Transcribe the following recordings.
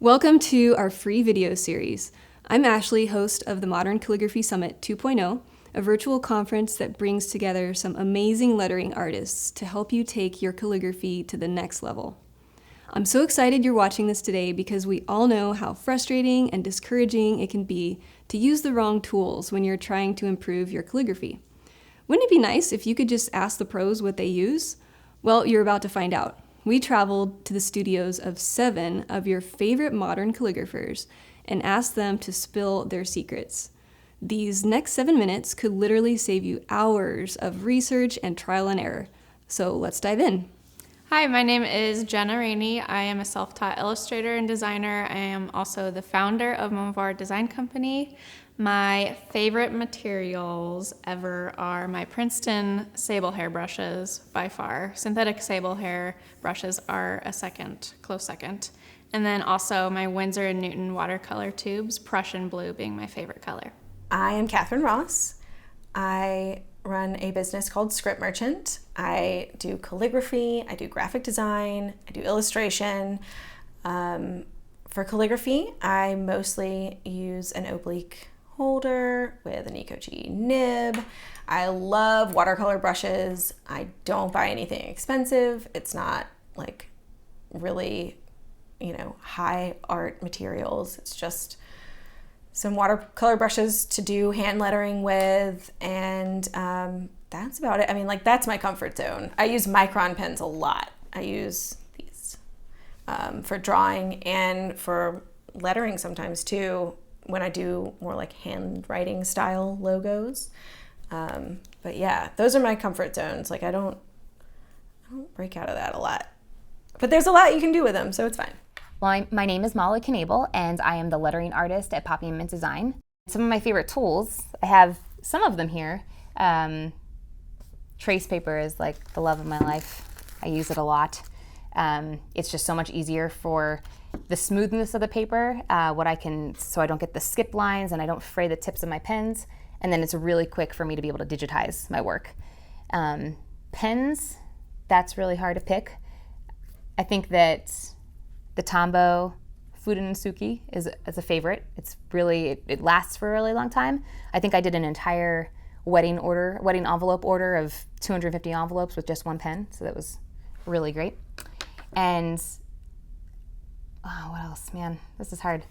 Welcome to our free video series. I'm Ashley, host of the Modern Calligraphy Summit 2.0, a virtual conference that brings together some amazing lettering artists to help you take your calligraphy to the next level. I'm so excited you're watching this today because we all know how frustrating and discouraging it can be to use the wrong tools when you're trying to improve your calligraphy. Wouldn't it be nice if you could just ask the pros what they use? Well, you're about to find out. We traveled to the studios of 7 of your favorite modern calligraphers and asked them to spill their secrets. These next 7 minutes could literally save you hours of research and trial and error. So let's dive in. Hi, my name is Jenna Rainey. I am a self-taught illustrator and designer. I am also the founder of Montvar Design Company. My favorite materials ever are my Princeton sable hair brushes, by far. Synthetic sable hair brushes are a close second. And then also my Winsor & Newton watercolor tubes, Prussian blue being my favorite color. I am Catherine Ross. I run a business called Script Merchant. I do calligraphy, I do graphic design, I do illustration. For calligraphy, I mostly use an oblique holder with an Eco-G nib. I love watercolor brushes. I don't buy anything expensive. It's not like really, high art materials. It's just some watercolor brushes to do hand lettering with, and that's about it. I mean, that's my comfort zone. I use micron pens a lot. I use these for drawing and for lettering sometimes too, when I do more like handwriting style logos. But yeah, those are my comfort zones. I don't break out of that a lot. But there's a lot you can do with them, so it's fine. Well, my name is Molly Knabel, and I am the lettering artist at Poppy and Mint Design. Some of my favorite tools, I have some of them here. Trace paper is like the love of my life. I use it a lot. It's just so much easier for the smoothness of the paper, so I don't get the skip lines and I don't fray the tips of my pens. And then it's really quick for me to be able to digitize my work. Pens, that's really hard to pick. I think that the Tombow Fuden and Suki is a favorite. It lasts for a really long time. I think I did an entire wedding envelope order of 250 envelopes with just one pen, so that was really great. And what else? Man, this is hard.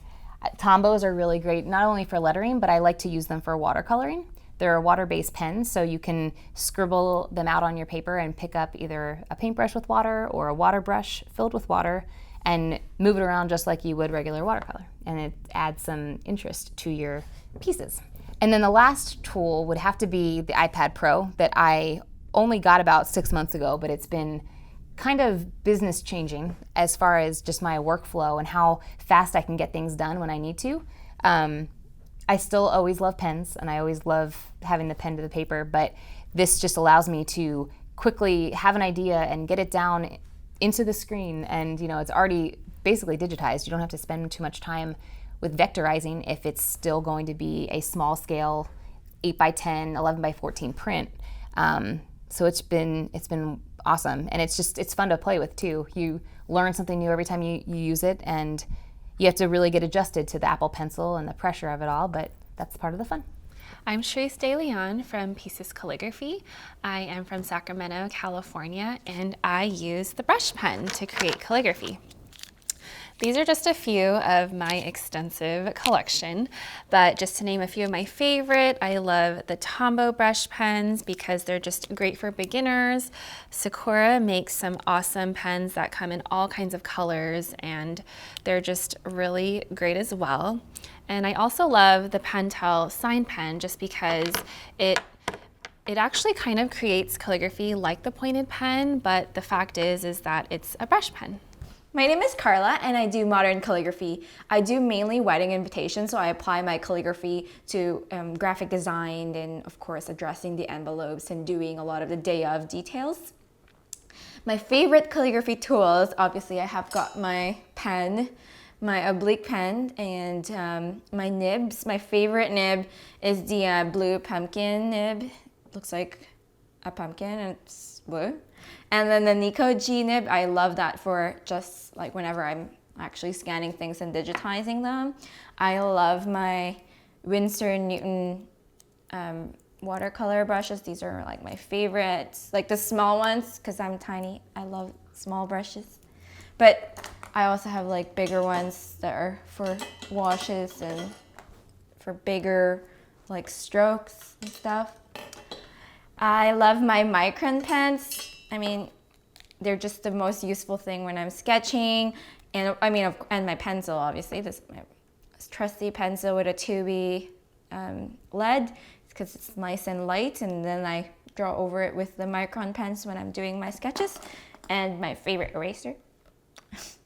Tombows are really great, not only for lettering, but I like to use them for watercoloring. They're a water-based pen, so you can scribble them out on your paper and pick up either a paintbrush with water or a water brush filled with water and move it around just like you would regular watercolor. And it adds some interest to your pieces. And then the last tool would have to be the iPad Pro that I only got about 6 months ago, but it's been kind of business changing as far as just my workflow and how fast I can get things done when I need to. I still always love pens and I always love having the pen to the paper, but this just allows me to quickly have an idea and get it down into the screen, and it's already basically digitized. You don't have to spend too much time with vectorizing if it's still going to be a small scale 8x10, 11x14 print. So it's been awesome, and it's fun to play with too. You learn something new every time you use it, and you have to really get adjusted to the Apple Pencil and the pressure of it all, but that's part of the fun. I'm Charisse De Leon from Pieces Calligraphy. I am from Sacramento, California, and I use the brush pen to create calligraphy. These are just a few of my extensive collection, but just to name a few of my favorite, I love the Tombow brush pens because they're just great for beginners. Sakura makes some awesome pens that come in all kinds of colors, and they're just really great as well. And I also love the Pentel sign pen just because it actually kind of creates calligraphy like the pointed pen, but the fact is that it's a brush pen. My name is Carla and I do modern calligraphy. I do mainly wedding invitations, so I apply my calligraphy to graphic design and of course addressing the envelopes and doing a lot of the day of details. My favorite calligraphy tools, obviously I have got my pen, my oblique pen, and my nibs. My favorite nib is the blue pumpkin nib. Looks like a pumpkin and it's blue. And then the Eco-G nib, I love that for just like whenever I'm actually scanning things and digitizing them. I love my Winsor & Newton watercolor brushes. These are like my favorites, like the small ones, because I'm tiny. I love small brushes. But I also have like bigger ones that are for washes and for bigger like strokes and stuff. I love my micron pens. I mean, they're just the most useful thing when I'm sketching. And I mean, and my pencil, obviously. This my trusty pencil with a 2B lead, because it's nice and light. And then I draw over it with the micron pens when I'm doing my sketches. And my favorite eraser. It's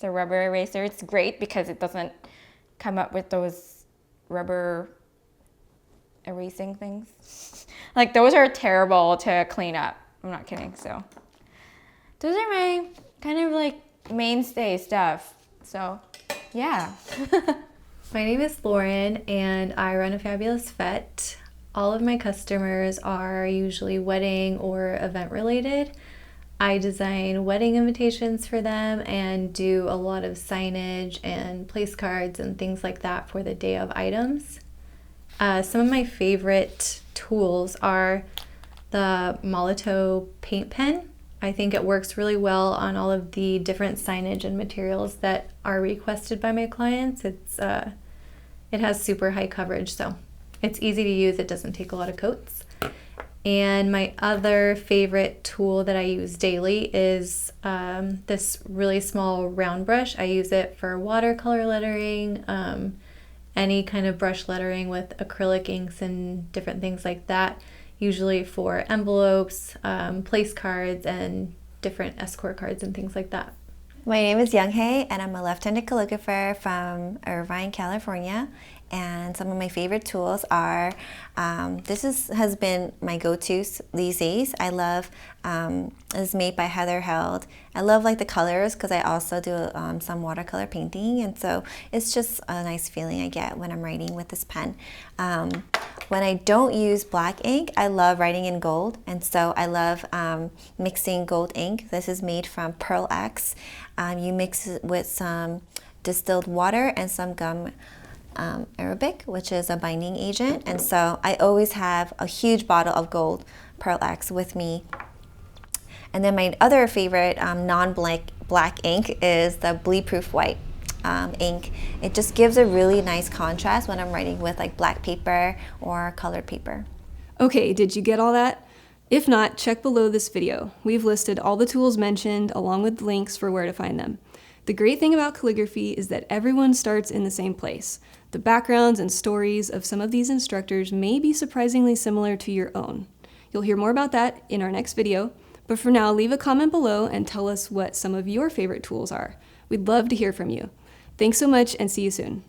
a rubber eraser. It's great because it doesn't come up with those rubber erasing things. Like, those are terrible to clean up. I'm not kidding. So those are my kind of like mainstay stuff. So yeah. My name is Lauren and I run a fabulous vet. All of my customers are usually wedding or event related. I design wedding invitations for them and do a lot of signage and place cards and things like that for the day of items. Some of my favorite tools are the Molotow paint pen. I think it works really well on all of the different signage and materials that are requested by my clients. It has super high coverage, so it's easy to use. It doesn't take a lot of coats. And my other favorite tool that I use daily is this really small round brush. I use it for watercolor lettering, any kind of brush lettering with acrylic inks and different things like that, usually for envelopes, place cards, and different escort cards and things like that. My name is Younghae, and I'm a left-handed calligrapher from Irvine, California. And some of my favorite tools are, has been my go-to these days. I love, it's made by Heather Held. I love like the colors because I also do some watercolor painting, and so it's just a nice feeling I get when I'm writing with this pen. When I don't use black ink, I love writing in gold, and so I love mixing gold ink. This is made from Pearl X. You mix it with some distilled water and some gum Arabic, which is a binding agent, and so I always have a huge bottle of gold Pearl X with me. And then my other favorite non-black ink is the bleed-proof white ink. It just gives a really nice contrast when I'm writing with like black paper or colored paper. Okay, did you get all that? If not, check below this video. We've listed all the tools mentioned along with links for where to find them. The great thing about calligraphy is that everyone starts in the same place. The backgrounds and stories of some of these instructors may be surprisingly similar to your own. You'll hear more about that in our next video, but for now, leave a comment below and tell us what some of your favorite tools are. We'd love to hear from you. Thanks so much and see you soon.